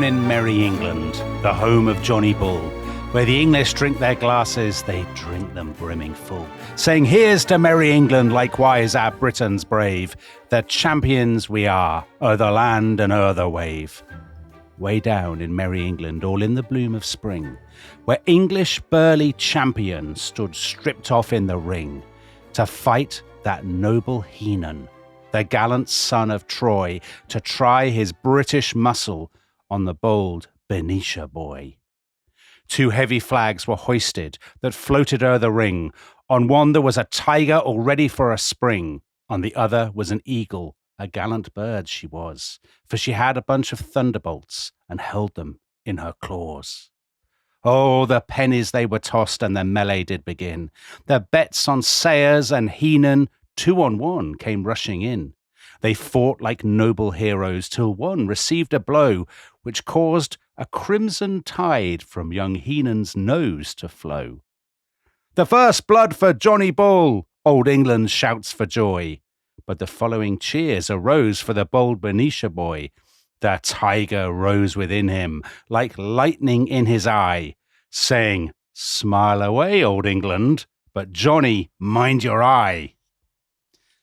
in merry England, the home of Johnny Bull, where the English drink their glasses, they drink them brimming full, saying, here's to merry England, likewise our Britons brave, the champions we are, o'er the land and o'er the wave. Way down in merry England, all in the bloom of spring, where English burly champion stood stripped off in the ring to fight that noble Heenan, the gallant son of Troy, to try his British muscle on the bold Bernicia boy. 2 heavy flags were hoisted that floated o'er the ring. On one there was a tiger all ready for a spring. On the other was an eagle, a gallant bird she was, for she had a bunch of thunderbolts and held them in her claws. Oh, the pennies they were tossed and the melee did begin. The bets on Sayers and Heenan 2 on 1 came rushing in. They fought like noble heroes till one received a blow which caused a crimson tide from young Heenan's nose to flow. The first blood for Johnny Bull, old England shouts for joy. But the following cheers arose for the bold Bernicia boy. The tiger rose within him like lightning in his eye, saying, smile away, old England, but Johnny, mind your eye.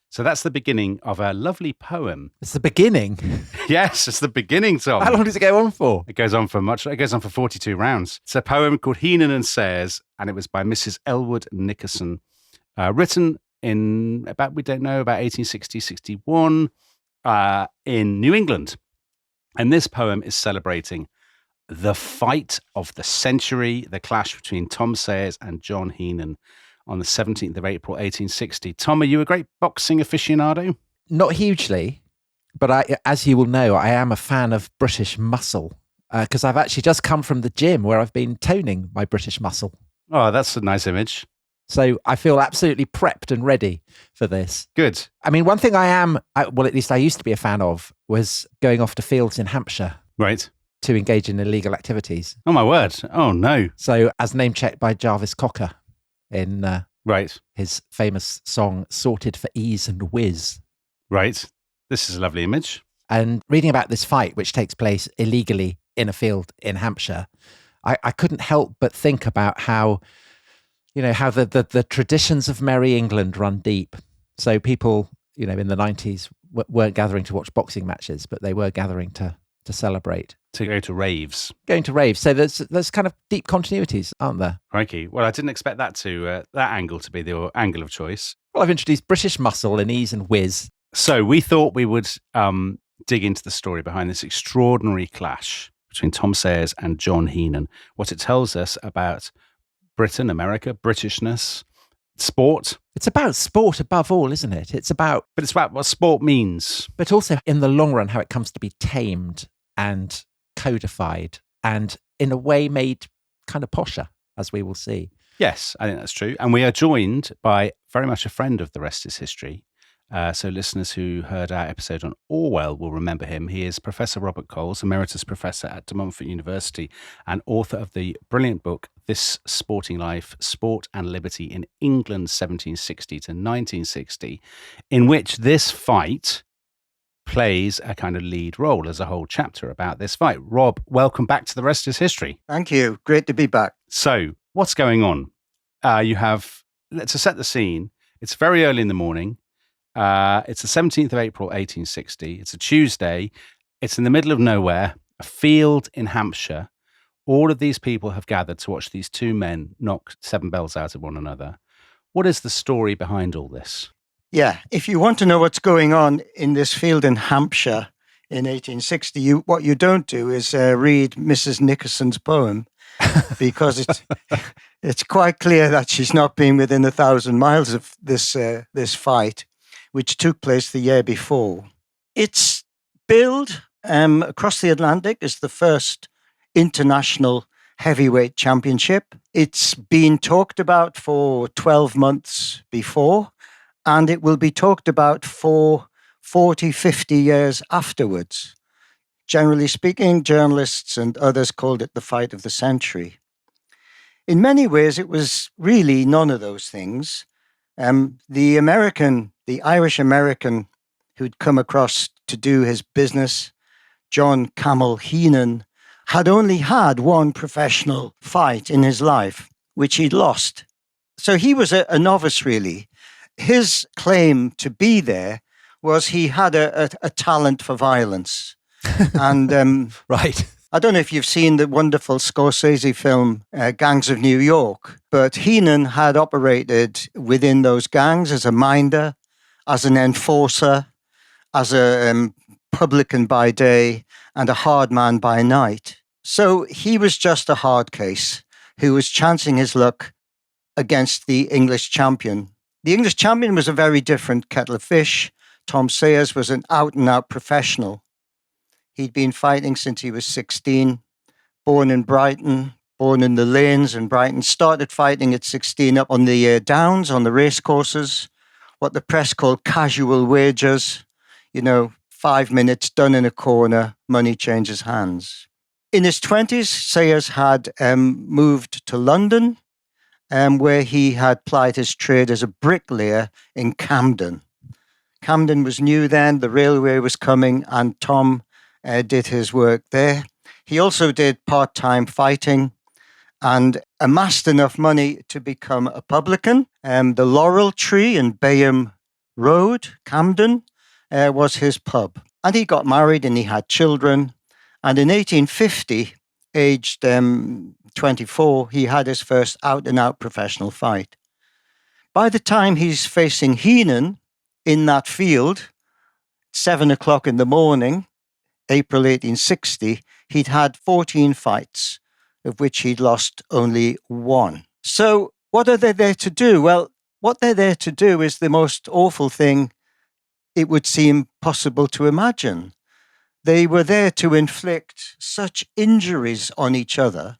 So that's the beginning of a lovely poem. It's the beginning? Yes, it's the beginning, Tom. How long does it go on for? It goes on for 42 rounds. It's a poem called Heenan and Sayers, and it was by Mrs. Elwood Nickerson, written in about 1860, 61 in New England. And this poem is celebrating the fight of the century, the clash between Tom Sayers and John Heenan on the 17th of April, 1860. Tom, are you a great boxing aficionado? Not hugely, but as you will know, I am a fan of British muscle because I've actually just come from the gym where I've been toning my British muscle. Oh, that's a nice image. So I feel absolutely prepped and ready for this. Good. I mean, one thing at least I used to be a fan of, was going off to fields in Hampshire. Right. To engage in illegal activities. Oh, my word. Oh, no. So as name-checked by Jarvis Cocker in his famous song, Sorted for Ease and Whiz. Right. This is a lovely image. And reading about this fight, which takes place illegally in a field in Hampshire, I couldn't help but think about how the traditions of merry England run deep. So people, in the 90s weren't gathering to watch boxing matches, but they were gathering to celebrate. To go to raves. Going to raves. So there's kind of deep continuities, aren't there? Crikey. Well, I didn't expect that angle to be the angle of choice. Well, I've introduced British muscle and ease and whiz. So we thought we would dig into the story behind this extraordinary clash between Tom Sayers and John Heenan, what it tells us about Britain, America, Britishness, sport. It's about sport above all, isn't it? But it's about what sport means. But also, in the long run, how it comes to be tamed and codified and, in a way, made kind of posher, as we will see. Yes, I think that's true. And we are joined by very much a friend of The Rest Is History. So listeners who heard our episode on Orwell will remember him. He is Professor Robert Coles, Emeritus Professor at De Montfort University and author of the brilliant book, This Sporting Life, Sport and Liberty in England 1760 to 1960, in which this fight plays a kind of lead role. There's a whole chapter about this fight. Rob, welcome back to The Rest Is History. Thank you. Great to be back. So what's going on? Let's set the scene. It's very early in the morning. It's the 17th of April, 1860. It's a Tuesday. It's in the middle of nowhere, a field in Hampshire. All of these people have gathered to watch these two men knock 7 bells out of one another. What is the story behind all this? Yeah, if you want to know what's going on in this field in Hampshire in 1860, what you don't do is read Mrs. Nickerson's poem, because it's quite clear that she's not been within 1,000 miles of this fight, which took place the year before. It's billed across the Atlantic as the first international heavyweight championship. It's been talked about for 12 months before, and it will be talked about for 40, 50 years afterwards. Generally speaking, journalists and others called it the fight of the century. In many ways, it was really none of those things. The Irish American who'd come across to do his business, John Camel Heenan, had only had one professional fight in his life, which he'd lost. So he was a novice, really. His claim to be there was he had a talent for violence. And Right. I don't know if you've seen the wonderful Scorsese film, Gangs of New York, but Heenan had operated within those gangs as a minder, as an enforcer, as a publican by day, and a hard man by night. So he was just a hard case who was chancing his luck against the English champion. The English champion was a very different kettle of fish. Tom Sayers was an out-and-out professional. He'd been fighting since he was 16, born in Brighton, born in the lanes in Brighton, started fighting at 16 up on the downs, on the race courses, what the press called casual wagers, 5 minutes, done in a corner, money changes hands. In his 20s, Sayers had moved to London, where he had plied his trade as a bricklayer in Camden. Camden was new then, the railway was coming, and Tom did his work there. He also did part-time fighting and amassed enough money to become a publican. The Laurel Tree in Bayham Road, Camden, was his pub. And he got married and he had children. And in 1850, aged 24, he had his first out-and-out professional fight. By the time he's facing Heenan in that field, 7 o'clock in the morning, April 1860, he'd had 14 fights, of which he'd lost only one. So what are they there to do? Well, what they're there to do is the most awful thing it would seem possible to imagine. They were there to inflict such injuries on each other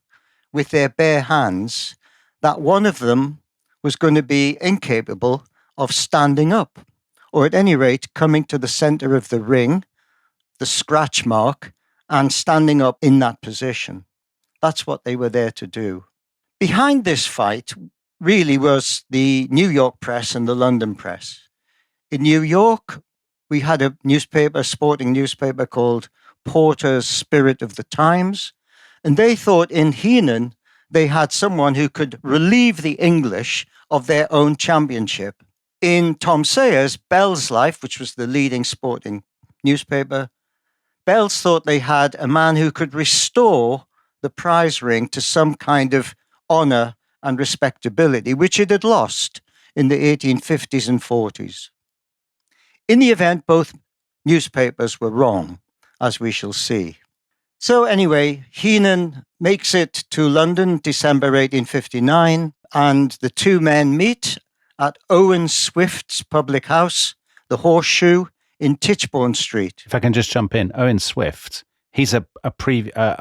with their bare hands that one of them was going to be incapable of standing up, or at any rate coming to the center of the ring, the scratch mark, and standing up in that position. That's what they were there to do. Behind this fight really was the New York press and the London press. In New York, we had a newspaper, a sporting newspaper called Porter's Spirit of the Times, and they thought in Heenan they had someone who could relieve the English of their own championship. In Tom Sayers' Bell's Life, which was the leading sporting newspaper, Bells thought they had a man who could restore the prize ring to some kind of honor and respectability, which it had lost in the 1850s and 40s. In the event, both newspapers were wrong, as we shall see. So anyway, Heenan makes it to London, December 1859, and the two men meet at Owen Swift's public house, the Horseshoe, in Tichborne Street. If I can just jump in, Owen Swift, he's a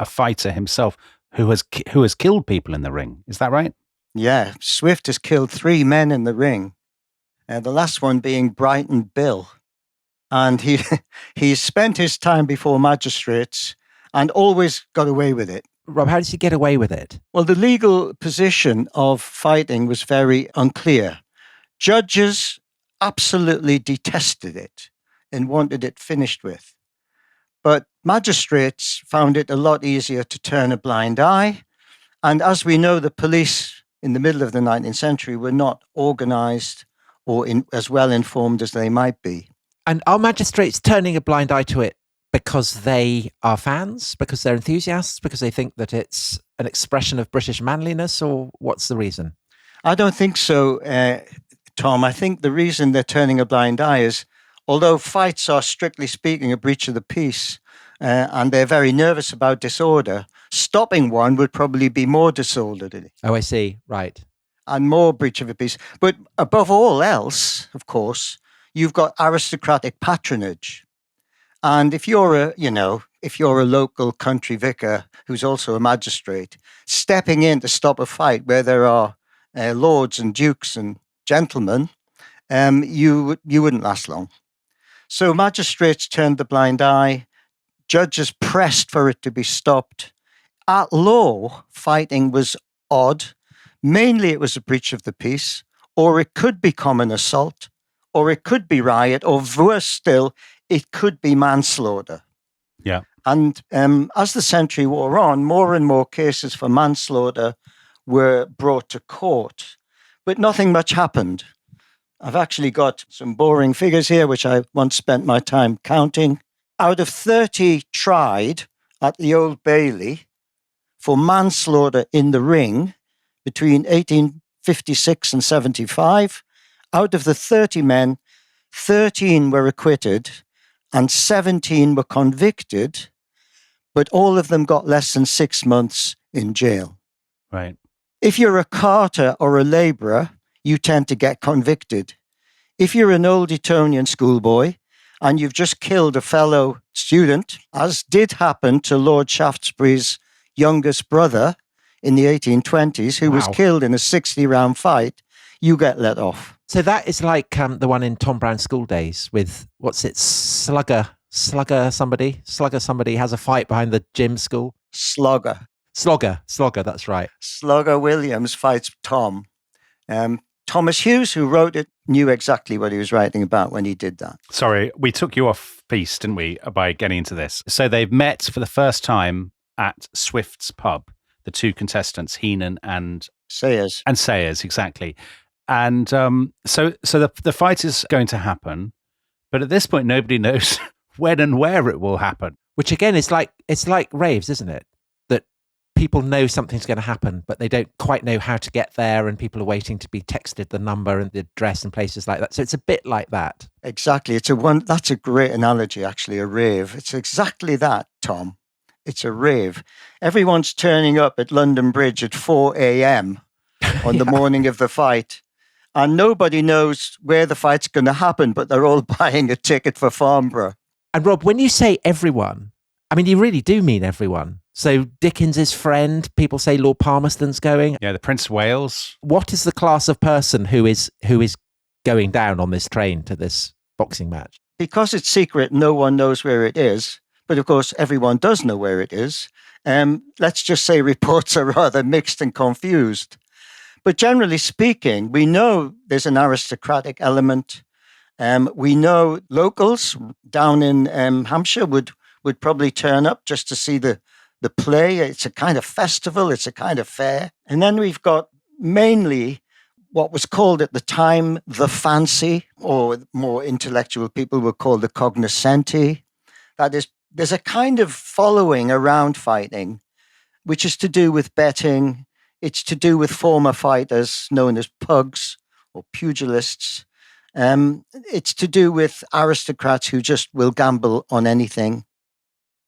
fighter himself who has killed people in the ring. Is that right? Yeah, Swift has killed 3 men in the ring. The last one being Brighton Bill. And he spent his time before magistrates and always got away with it. Rob, how does he get away with it? Well, the legal position of fighting was very unclear. Judges absolutely detested it and wanted it finished with. But magistrates found it a lot easier to turn a blind eye. And as we know, the police in the middle of the 19th century were not organized or as well informed as they might be. And are magistrates turning a blind eye to it because they are fans, because they're enthusiasts, because they think that it's an expression of British manliness, or what's the reason? I don't think so, Tom. I think the reason they're turning a blind eye is, although fights are strictly speaking a breach of the peace, and they're very nervous about disorder, stopping one would probably be more disorderly. Oh, I see. Right. And more breach of the peace. But above all else, of course, you've got aristocratic patronage. And if you're a local country vicar who's also a magistrate, stepping in to stop a fight where there are lords and dukes and gentlemen, you wouldn't last long. So magistrates turned the blind eye. Judges pressed for it to be stopped. At law, fighting was odd. Mainly it was a breach of the peace, or it could be common assault, or it could be riot, or worse still, it could be manslaughter. Yeah. And as the century wore on, more and more cases for manslaughter were brought to court, but nothing much happened. I've actually got some boring figures here, which I once spent my time counting. Out of 30 tried at the Old Bailey for manslaughter in the ring between 1856 and 75, out of the 30 men, 13 were acquitted and 17 were convicted, but all of them got less than 6 months in jail. Right. If you're a carter or a labourer, you tend to get convicted. If you're an old Etonian schoolboy and you've just killed a fellow student, as did happen to Lord Shaftesbury's youngest brother in the 1820s, who was killed in a 60-round fight, you get let off. So that is like the one in Tom Brown's School Days with, what's it, Slugger somebody has a fight behind the gym school. Slogger, that's right. Slugger Williams fights Tom. Thomas Hughes, who wrote it, knew exactly what he was writing about when he did that. Sorry, we took you off piece, didn't we, by getting into this? So they've met for the first time at Swift's pub, the two contestants, Heenan and Sayers. And Sayers, exactly. And so the fight is going to happen, but at this point, nobody knows when and where it will happen. Which again is it's like raves, isn't it? That people know something's going to happen, but they don't quite know how to get there, and people are waiting to be texted the number and the address and places like that. So it's a bit like that. Exactly. That's a great analogy, actually, a rave. It's exactly that, Tom. It's a rave. Everyone's turning up at London Bridge at 4 a.m. on the morning of the fight. And nobody knows where the fight's going to happen, but they're all buying a ticket for Farnborough. And Rob, when you say everyone, I mean, you really do mean everyone. So Dickens's friend, people say Lord Palmerston's going. Yeah, the Prince of Wales. What is the class of person who is going down on this train to this boxing match? Because it's secret, no one knows where it is. But of course, everyone does know where it is. Let's just say reports are rather mixed and confused. But generally speaking, we know there's an aristocratic element. We know locals down in Hampshire would probably turn up just to see the play. It's a kind of festival. It's a kind of fair. And then we've got mainly what was called at the time the fancy, or more intellectual people would call the cognoscenti. That is, there's a kind of following around fighting, which is to do with betting. It's to do with former fighters known as pugs or pugilists. It's to do with aristocrats who just will gamble on anything.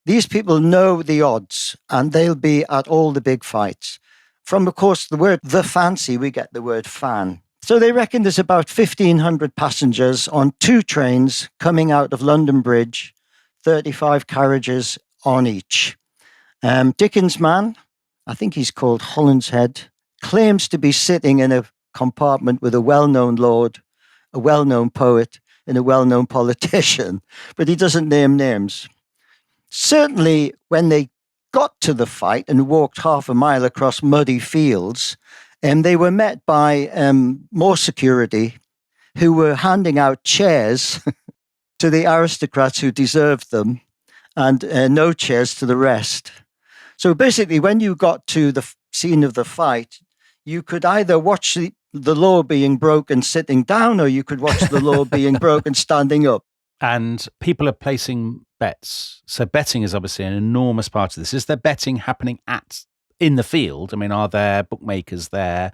These people know the odds, and they'll be at all the big fights. From, of course, the word the fancy, we get the word fan. So they reckon there's about 1,500 passengers on 2 trains coming out of London Bridge, 35 carriages on each. Dickens' man, I think he's called Holland's Head, claims to be sitting in a compartment with a well-known lord, a well-known poet, and a well-known politician, but he doesn't name names. Certainly, when they got to the fight and walked half a mile across muddy fields, they were met by more security who were handing out chairs to the aristocrats who deserved them and no chairs to the rest. So basically, when you got to the scene of the fight, you could either watch the law being broken sitting down, or you could watch the law being broken standing up. And people are placing bets. So betting is obviously an enormous part of this. Is there betting happening in the field? I mean, are there bookmakers there,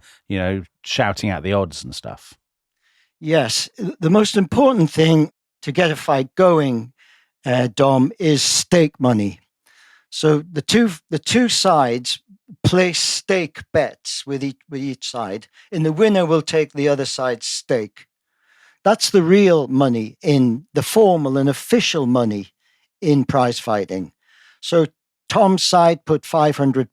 shouting out the odds and stuff? Yes. The most important thing to get a fight going, Dom, is stake money. So the two sides place stake bets with each side, and the winner will take the other side's stake. That's the real money, in the formal and official money in prize fighting. So Tom's side put £500,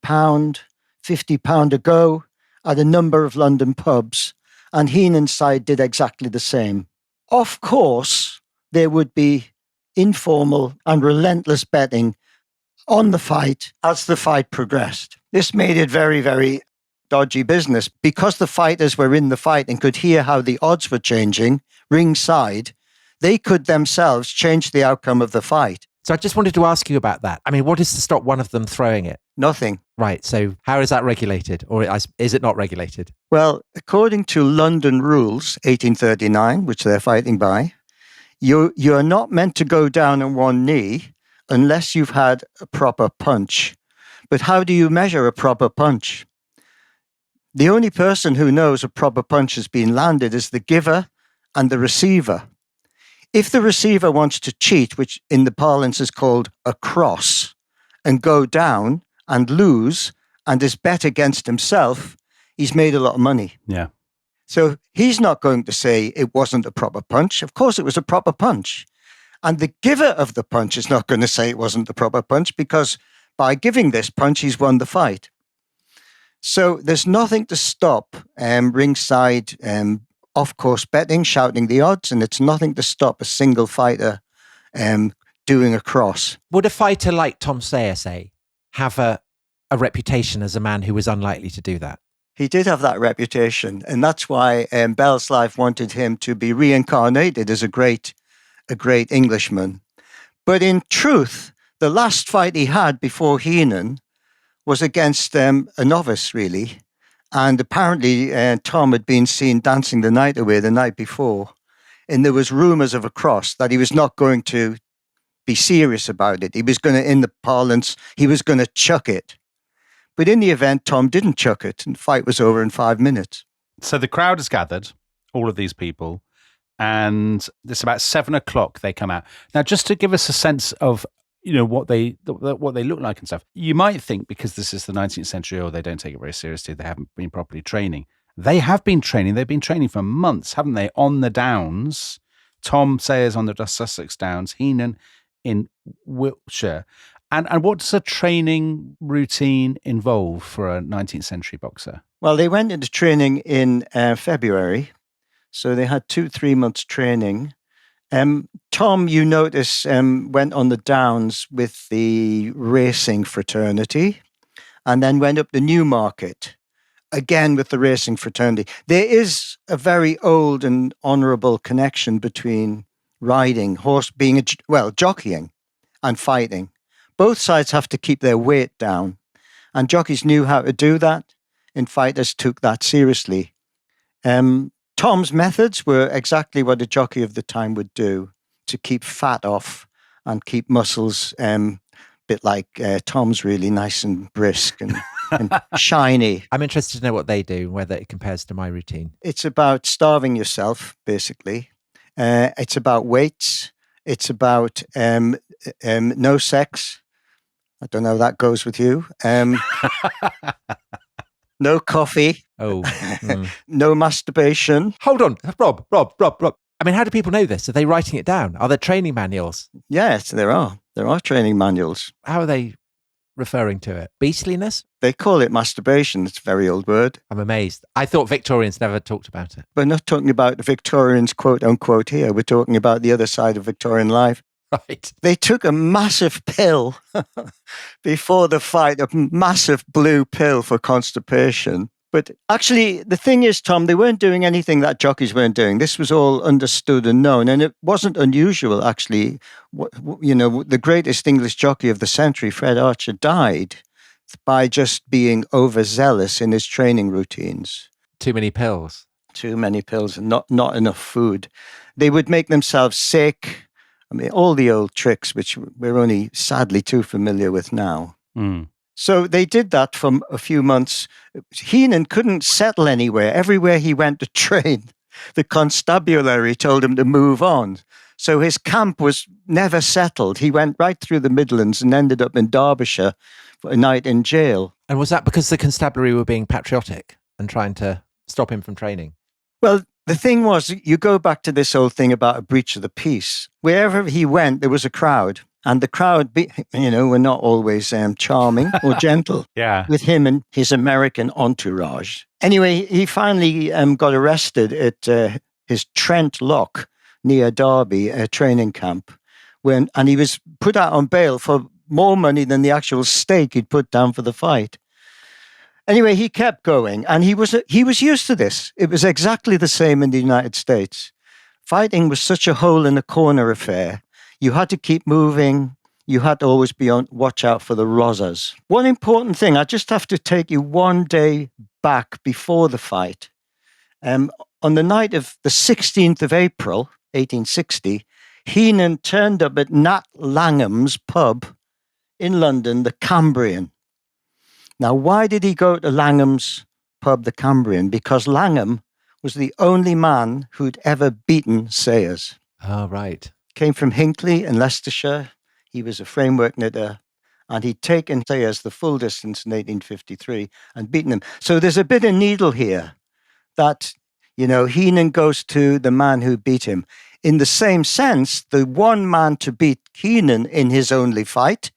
£50 a go at a number of London pubs, and Heenan's side did exactly the same. Of course, there would be informal and relentless betting on the fight as the fight progressed. This made it very, very dodgy business. Because the fighters were in the fight and could hear how the odds were changing ringside, they could themselves change the outcome of the fight. So I just wanted to ask you about that. I mean, what is to stop one of them throwing it? Nothing. Right. So how is that regulated? Or is it not regulated? Well, according to London rules, 1839, which they're fighting by, you're not meant to go down on one knee unless you've had a proper punch. But how do you measure a proper punch? The only person who knows a proper punch has been landed is the giver and the receiver. If the receiver wants to cheat, which in the parlance is called a cross, and go down and lose and is bet against himself, he's made a lot of money. Yeah. So he's not going to say it wasn't a proper punch. Of course, it was a proper punch. And the giver of the punch is not going to say it wasn't the proper punch, because by giving this punch, he's won the fight. So there's nothing to stop ringside off-course betting, shouting the odds, and it's nothing to stop a single fighter doing a cross. Would a fighter like Tom Sayer, say, have a reputation as a man who was unlikely to do that? He did have that reputation, and that's why Bell's Life wanted him to be reincarnated as a great Englishman. But in truth, the last fight he had before Heenan was against a novice, really. And apparently Tom had been seen dancing the night away the night before. And there was rumours of a cross, that he was not going to be serious about it. He was going to, in the parlance, he was going to chuck it. But in the event, Tom didn't chuck it, and the fight was over in 5 minutes. So the crowd has gathered, all of these people, and it's about 7 o'clock they come out. Now, just to give us a sense of, what they look like and stuff, you might think because this is the 19th century, they don't take it very seriously, they haven't been properly training. They have been training. They've been training for months, haven't they? On the downs. Tom Sayers on the Sussex Downs, Heenan in Wiltshire. And what does a training routine involve for a 19th century boxer? Well, they went into training in February. So they had 2-3 months training. Tom, you notice, went on the downs with the racing fraternity and then went up the Newmarket, again with the racing fraternity. There is a very old and honourable connection between riding, jockeying and fighting. Both sides have to keep their weight down, and jockeys knew how to do that, and fighters took that seriously. Tom's methods were exactly what a jockey of the time would do to keep fat off and keep muscles bit like Tom's, really nice and brisk and shiny. I'm interested to know what they do, whether it compares to my routine. It's about starving yourself, basically. It's about weights. It's about no sex. I don't know how that goes with you. No coffee. Oh. No masturbation. Hold on. Rob. I mean, how do people know this? Are they writing it down? Are there training manuals? Yes, there are. There are training manuals. How are they referring to it? Beastliness? They call it masturbation. It's a very old word. I'm amazed. I thought Victorians never talked about it. We're not talking about the Victorians, quote unquote, here. We're talking about the other side of Victorian life. Right. They took a massive pill before the fight, a massive blue pill for constipation. But actually, the thing is, Tom, they weren't doing anything that jockeys weren't doing. This was all understood and known. And it wasn't unusual, actually. The greatest English jockey of the century, Fred Archer, died by just being overzealous in his training routines. Too many pills. Too many pills and not enough food. They would make themselves sick. I mean, all the old tricks, which we're only sadly too familiar with now. Mm. So they did that for a few months. Heenan couldn't settle anywhere. Everywhere he went to train, the constabulary told him to move on. So his camp was never settled. He went right through the Midlands and ended up in Derbyshire for a night in jail. And was that because the constabulary were being patriotic and trying to stop him from training? Well, the thing was, you go back to this old thing about a breach of the peace. Wherever he went, there was a crowd. And the crowd, were not always charming or gentle with him and his American entourage. Anyway, he finally got arrested at his Trent Lock near Derby, a training camp. And he was put out on bail for more money than the actual stake he'd put down for the fight. Anyway, he kept going, and he was used to this. It was exactly the same in the United States. Fighting was such a hole in the corner affair. You had to keep moving. you had to always be on watch out for the Rosas. One important thing, I just have to take you one day back before the fight. On the night of the 16th of April, 1860, Heenan turned up at Nat Langham's pub in London, the Cambrian. Now, why did he go to Langham's pub, the Cambrian? Because Langham was the only man who'd ever beaten Sayers. Oh, right. Came from Hinckley in Leicestershire. He was a framework knitter, and he'd taken Sayers the full distance in 1853 and beaten him. So there's a bit of needle here that, Heenan goes to the man who beat him. In the same sense, the one man to beat Heenan in his only fight,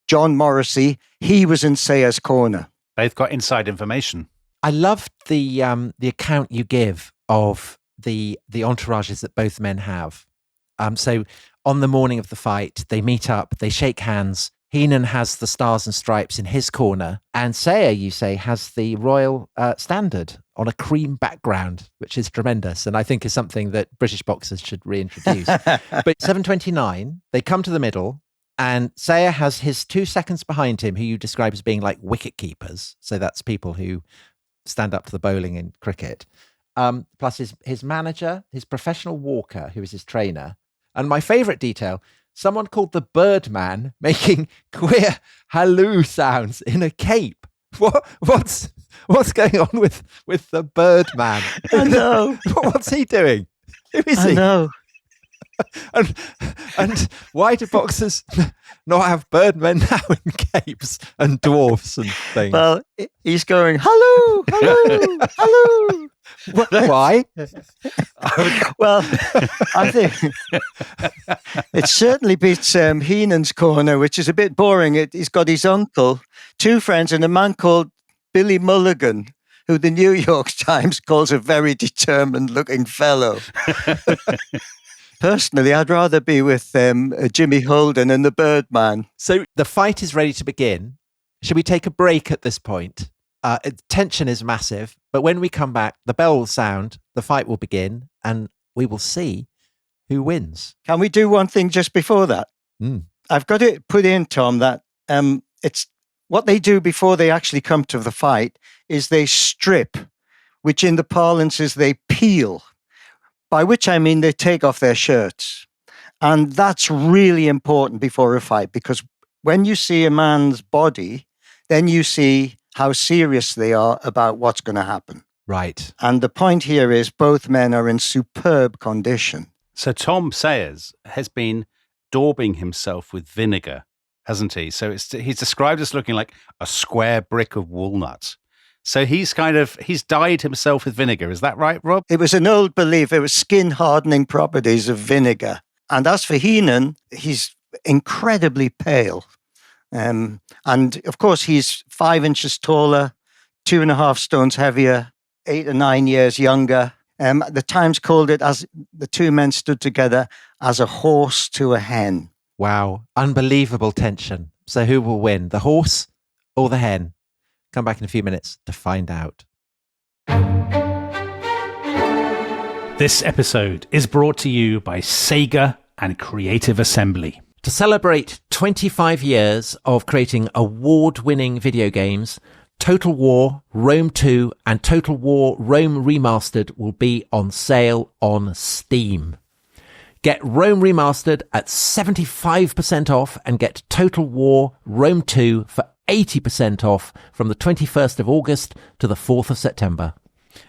John Morrissey, he was in Sayers' corner. They've got inside information. I loved the account you give of the entourages that both men have. So on the morning of the fight, they meet up, they shake hands. Heenan has the stars and stripes in his corner, and Sayer, you say, has the royal standard on a cream background, which is tremendous, and I think is something that British boxers should reintroduce. But 7:29, they come to the middle, and Sayer has his 2 seconds behind him, who you describe as being like wicket keepers. So that's people who stand up to the bowling in cricket. Plus his manager, his professional walker, who is his trainer. And my favourite detail, someone called the Birdman making queer halloo sounds in a cape. What's going on with the Birdman? I know. What's he doing? Who is he? I know. And why do boxers not have birdmen now in capes and dwarfs and things? Well, he's going, hello, hello, hello. Why? Well, I think it certainly beats Heenan's corner, which is a bit boring. He's got his uncle, two friends, and a man called Billy Mulligan, who the New York Times calls a very determined-looking fellow. Personally, I'd rather be with Jimmy Holden and the Birdman. So the fight is ready to begin. Should we take a break at this point? Tension is massive, but when we come back, the bell will sound, the fight will begin, and we will see who wins. Can we do one thing just before that? I've got to put in, Tom, that it's what they do before they actually come to the fight is they strip, which in the parlance is they peel. By which I mean they take off their shirts. And that's really important before a fight, because when you see a man's body, then you see how serious they are about what's going to happen. Right. And the point here is both men are in superb condition. So Tom Sayers has been daubing himself with vinegar, hasn't he? So he's described as looking like a square brick of walnut. So he's dyed himself with vinegar. Is that right, Rob? It was an old belief. It was skin hardening properties of vinegar. And as for Heenan, he's incredibly pale. And of course, he's 5 inches taller, 2.5 stones heavier, 8 or 9 years younger. The Times called it, as the two men stood together, as a horse to a hen. Wow. Unbelievable tension. So who will win, the horse or the hen? Come back in a few minutes to find out. This episode is brought to you by Sega and Creative Assembly. To celebrate 25 years of creating award-winning video games, Total War, Rome 2 and Total War Rome Remastered will be on sale on Steam. Get Rome Remastered at 75% off and get Total War Rome 2 for 80% off from the 21st of August to the 4th of September.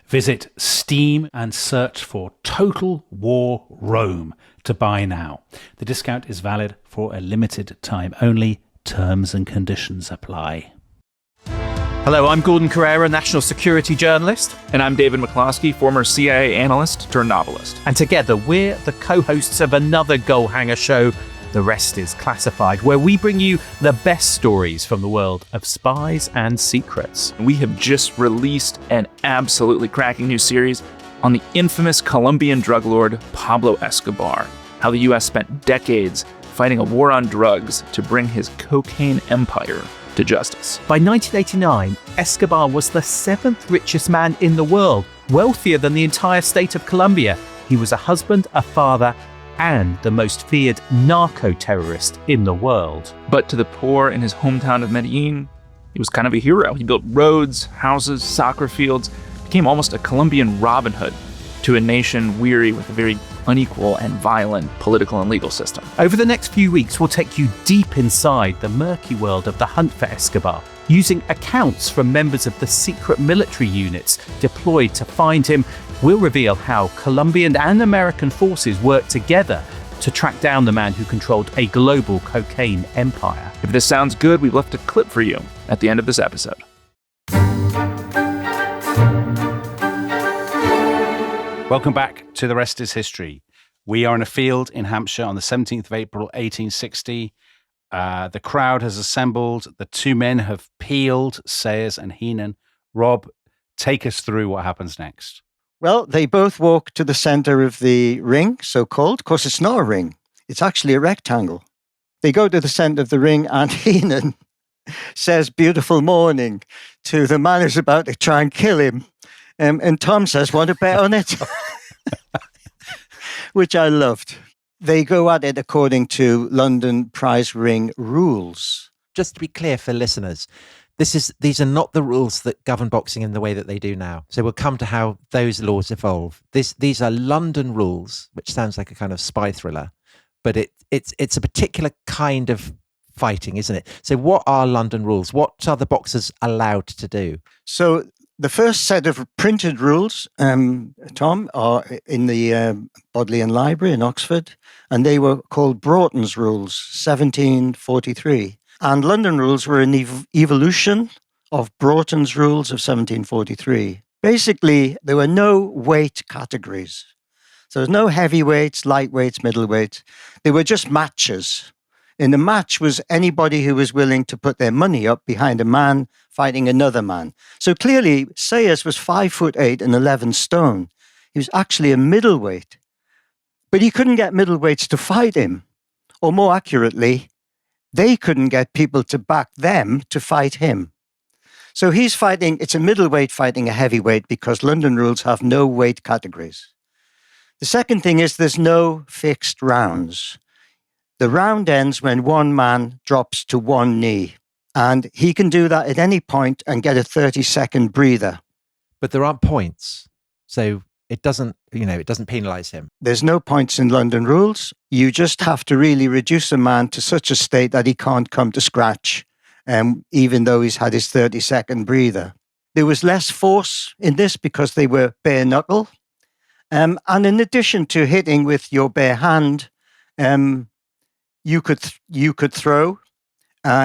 Visit Steam and search for Total War Rome to buy now. The discount is valid for a limited time only. Terms and conditions apply. Hello, I'm Gordon Carrera, national security journalist. And I'm David McCloskey, former CIA analyst turned novelist. And together we're the co-hosts of another goal hanger show, The Rest Is Classified, where we bring you the best stories from the world of spies and secrets. We have just released an absolutely cracking new series on the infamous Colombian drug lord Pablo Escobar, how the US spent decades fighting a war on drugs to bring his cocaine empire to justice. By 1989, Escobar was the 7th richest man in the world, wealthier than the entire state of Colombia. He was a husband, a father, and the most feared narco-terrorist in the world. But to the poor in his hometown of Medellin, he was kind of a hero. He built roads, houses, soccer fields, became almost a Colombian Robin Hood to a nation weary with a very unequal and violent political and legal system. Over the next few weeks, we'll take you deep inside the murky world of the hunt for Escobar, using accounts from members of the secret military units deployed to find him. We'll reveal how Colombian and American forces worked together to track down the man who controlled a global cocaine empire. If this sounds good, we've left a clip for you at the end of this episode. Welcome back to The Rest is History. We are in a field in Hampshire on the 17th of April, 1860. The crowd has assembled. The two men have peeled, Sayers and Heenan. Rob, take us through what happens next. Well, they both walk to the center of the ring, so-called. Of course, it's not a ring. It's actually a rectangle. They go to the center of the ring, and Heenan says, "Beautiful morning," to the man who's about to try and kill him. And Tom says, "Want to bet on it?" Which I loved. They go at it according to London prize ring rules. Just to be clear for listeners, these are not the rules that govern boxing in the way that they do now. So we'll come to how those laws evolve. These are London rules, which sounds like a kind of spy thriller, but it's a particular kind of fighting, isn't it? So what are London rules? What are the boxers allowed to do? So the first set of printed rules, Tom, are in the Bodleian Library in Oxford, and they were called Broughton's Rules, 1743. And London rules were an evolution of Broughton's Rules of 1743. Basically, there were no weight categories. So there's no heavyweights, lightweights, middleweights. They were just matches. In the match was anybody who was willing to put their money up behind a man fighting another man. So clearly, Sayers was 5'8" and 11 stone. He was actually a middleweight. But he couldn't get middleweights to fight him. Or more accurately, they couldn't get people to back them to fight him. So he's fighting, it's a middleweight fighting a heavyweight because London rules have no weight categories. The second thing is there's no fixed rounds. The round ends when one man drops to one knee, and he can do that at any point and get a 30-second breather. But there aren't points, so it doesn't penalise him. There's no points in London rules. You just have to really reduce a man to such a state that he can't come to scratch, even though he's had his 30-second breather. There was less force in this because they were bare-knuckle. And in addition to hitting with your bare hand, you could throw,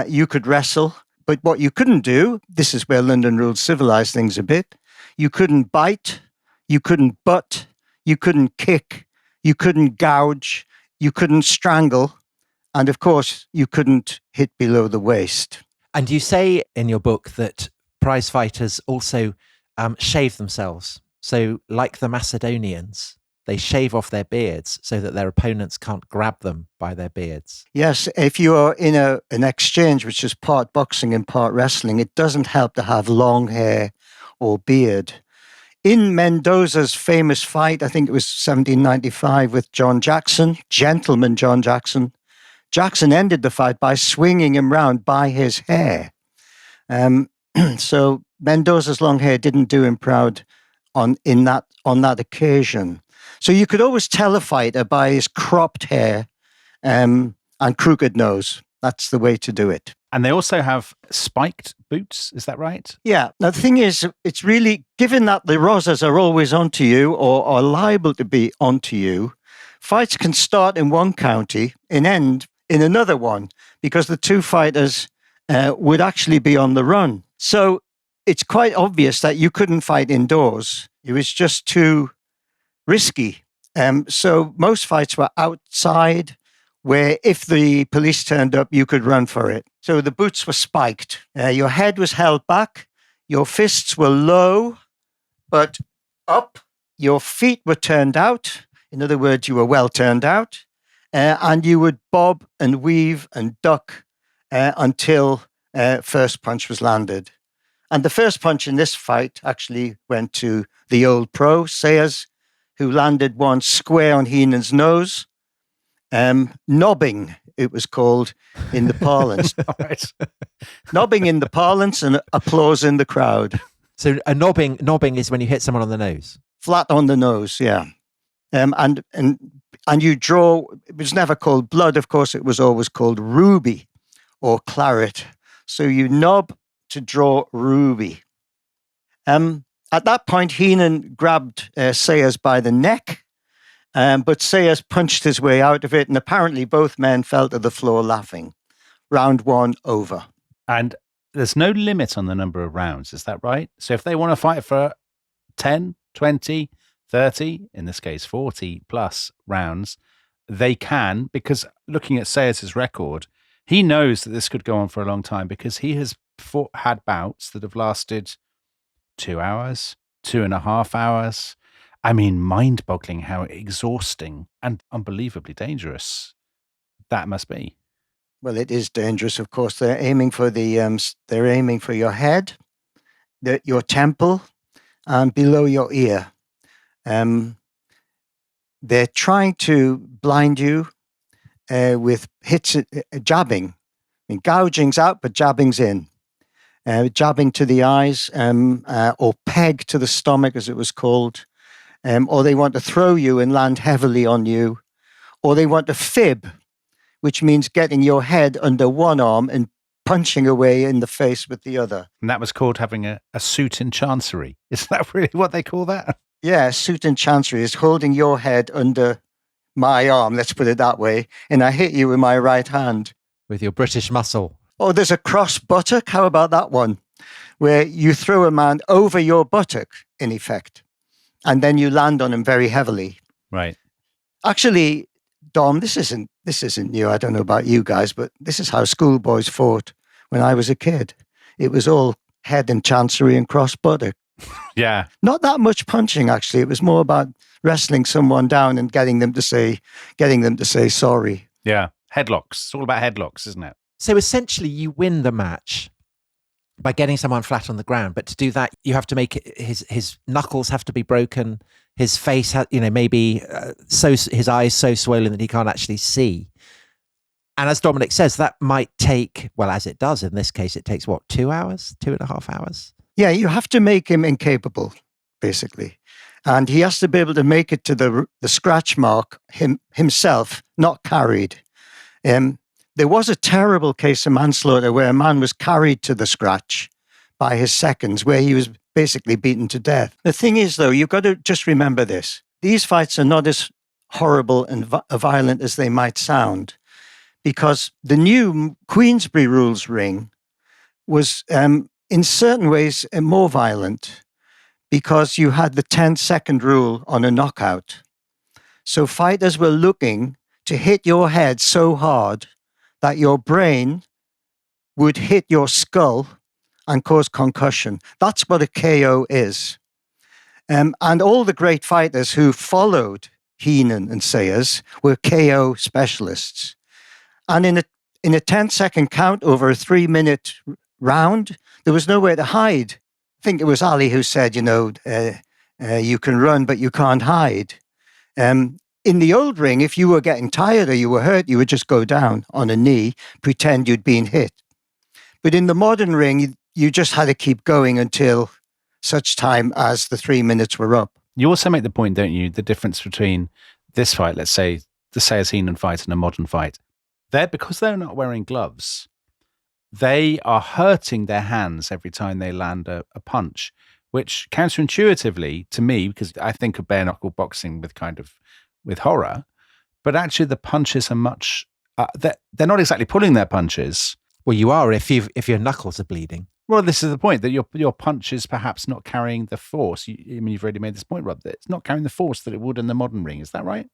you could wrestle, but what you couldn't do, this is where London rules civilized things a bit, you couldn't bite, you couldn't butt, you couldn't kick, you couldn't gouge, you couldn't strangle, and of course, you couldn't hit below the waist. And you say in your book that prize fighters also shave themselves. So like the Macedonians, they shave off their beards so that their opponents can't grab them by their beards. Yes, if you are in an exchange which is part boxing and part wrestling, it doesn't help to have long hair or beard. In Mendoza's famous fight, I think it was 1795 with John Jackson, gentleman John Jackson, Jackson ended the fight by swinging him round by his hair. So Mendoza's long hair didn't do him proud on that occasion. So you could always tell a fighter by his cropped hair and crooked nose. That's the way to do it. And they also have spiked boots, is that right? Yeah. Now, the thing is, it's really, given that the Rosas are always onto you or are liable to be onto you, fights can start in one county and end in another one because the two fighters would actually be on the run. So it's quite obvious that you couldn't fight indoors. It was just too risky. So most fights were outside, where if the police turned up, you could run for it. So the boots were spiked. Your head was held back. Your fists were low, but up. Your feet were turned out. In other words, you were well turned out. And you would bob and weave and duck until first punch was landed. And the first punch in this fight actually went to the old pro, Sayers, who landed one square on Heenan's nose. Nobbing, it was called in the parlance. Right. Nobbing in the parlance and applause in the crowd. So a nobbing is when you hit someone on the nose. Flat on the nose, yeah. And you draw, it was never called blood, of course, it was always called ruby or claret. So you knob to draw ruby. At that point, Heenan grabbed Sayers by the neck, but Sayers punched his way out of it, and apparently both men fell to the floor laughing. Round 1 over. And there's no limit on the number of rounds, is that right? So if they want to fight for 10, 20, 30, in this case 40 plus rounds, they can, because looking at Sayers' record, he knows that this could go on for a long time because he has had bouts that have lasted 2 hours, 2.5 hours. I mean, mind-boggling how exhausting and unbelievably dangerous that must be. Well, it is dangerous, of course. They're aiming for they're aiming for your head, your temple, and below your ear. They're trying to blind you with hits, jabbing. I mean, gouging's out, but jabbing's in. Jabbing to the eyes, or peg to the stomach, as it was called. Or they want to throw you and land heavily on you. Or they want to fib, which means getting your head under one arm and punching away in the face with the other. And that was called having a suit in chancery. Is that really what they call that? Yeah, suit in chancery is holding your head under my arm, let's put it that way, and I hit you with my right hand. With your British muscle. Oh, there's a cross buttock. How about that one? Where you throw a man over your buttock, in effect, and then you land on him very heavily. Right. Actually, Dom, this isn't new. I don't know about you guys, but this is how schoolboys fought when I was a kid. It was all head and chancery and cross buttock. Yeah. Not that much punching, actually. It was more about wrestling someone down and getting them to say sorry. Yeah. Headlocks. It's all about headlocks, isn't it? So essentially, you win the match by getting someone flat on the ground. But to do that, you have to make his knuckles have to be broken. His face, maybe his eyes so swollen that he can't actually see. And as Dominic says, that might take, well, as it does in this case, it takes what, 2 hours, 2.5 hours? Yeah, you have to make him incapable, basically. And he has to be able to make it to the scratch mark himself, not carried. There was a terrible case of manslaughter where a man was carried to the scratch by his seconds, where he was basically beaten to death. The thing is, though, you've got to just remember this. These fights are not as horrible and violent as they might sound, because the new Queensberry rules ring was, in certain ways, more violent, because you had the 10-second rule on a knockout. So fighters were looking to hit your head so hard that your brain would hit your skull and cause concussion. That's what a KO is. And all the great fighters who followed Heenan and Sayers were KO specialists. And in a 10-second count over a 3-minute round, there was nowhere to hide. I think it was Ali who said, you can run, but you can't hide. In the old ring, if you were getting tired or you were hurt, you would just go down on a knee, pretend you'd been hit. But in the modern ring, you just had to keep going until such time as the 3 minutes were up. You also make the point, don't you, the difference between this fight, let's say, the Sayers-Heenan fight and a modern fight. Because they're not wearing gloves, they are hurting their hands every time they land a punch, which counterintuitively to me, because I think of bare-knuckle boxing with horror, but actually the punches are much, they're not exactly pulling their punches. Well, you are if your knuckles are bleeding. Well, this is the point, that your punch is perhaps not carrying the force. You've already made this point, Rob, that it's not carrying the force that it would in the modern ring. Is that right?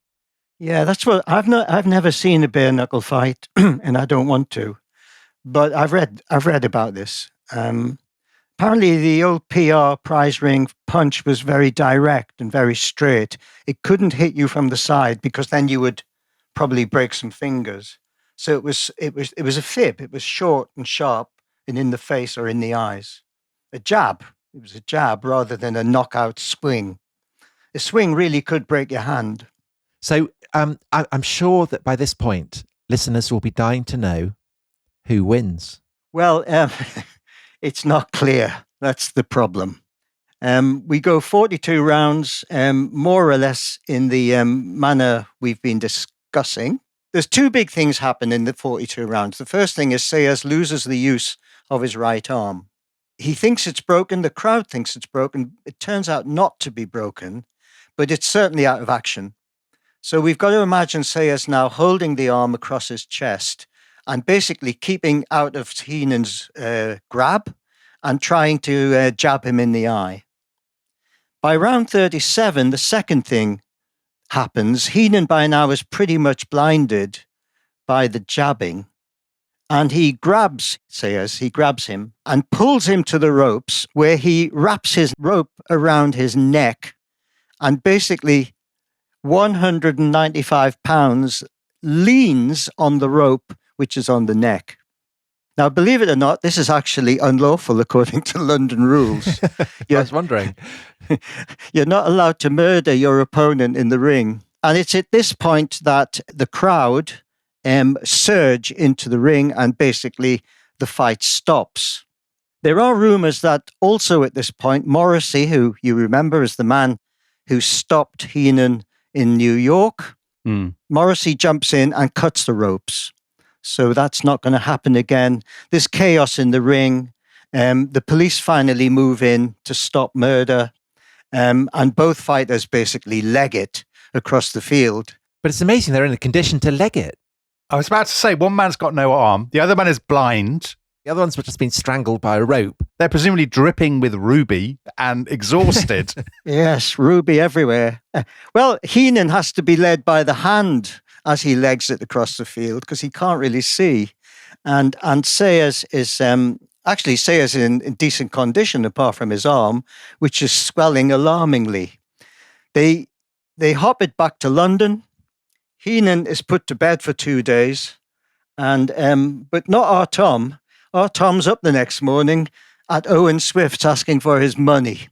Yeah, that's what I've never seen a bare knuckle fight, and I don't want to, but I've read about this. Apparently, the old PR prize ring punch was very direct and very straight. It couldn't hit you from the side because then you would probably break some fingers. So it was a fib. It was short and sharp and in the face or in the eyes. A jab. It was a jab rather than a knockout swing. A swing really could break your hand. So I'm sure that by this point, listeners will be dying to know who wins. Well, it's not clear. That's the problem. We go 42 rounds, more or less in the manner we've been discussing. There's two big things happen in the 42 rounds. The first thing is Sayers loses the use of his right arm. He thinks it's broken. The crowd thinks it's broken. It turns out not to be broken, but it's certainly out of action. So we've got to imagine Sayers now holding the arm across his chest and basically keeping out of Heenan's grab and trying to jab him in the eye. By round 37, the second thing happens. Heenan by now is pretty much blinded by the jabbing. And he grabs Sayers, he grabs him and pulls him to the ropes, where he wraps his rope around his neck, and basically 195 pounds leans on the rope, which is on the neck. Now, believe it or not, this is actually unlawful according to London rules. I was wondering. You're not allowed to murder your opponent in the ring. And it's at this point that the crowd surge into the ring and basically the fight stops. There are rumors that also at this point, Morrissey, who you remember is the man who stopped Heenan in New York, Morrissey jumps in and cuts the ropes. So that's not going to happen again. There's chaos in the ring. The police finally move in to stop murder. And both fighters basically leg it across the field. But it's amazing they're in a condition to leg it. I was about to say, one man's got no arm, the other man is blind. The other one's just been strangled by a rope. They're presumably dripping with ruby and exhausted. Yes, ruby everywhere. Well, Heenan has to be led by the hand as he legs it across the field because he can't really see. And Sayers is actually Sayers in decent condition apart from his arm, which is swelling alarmingly. They hop it back to London. Heenan is put to bed for 2 days, and but not our Tom. Our Tom's up the next morning at Owen Swift's asking for his money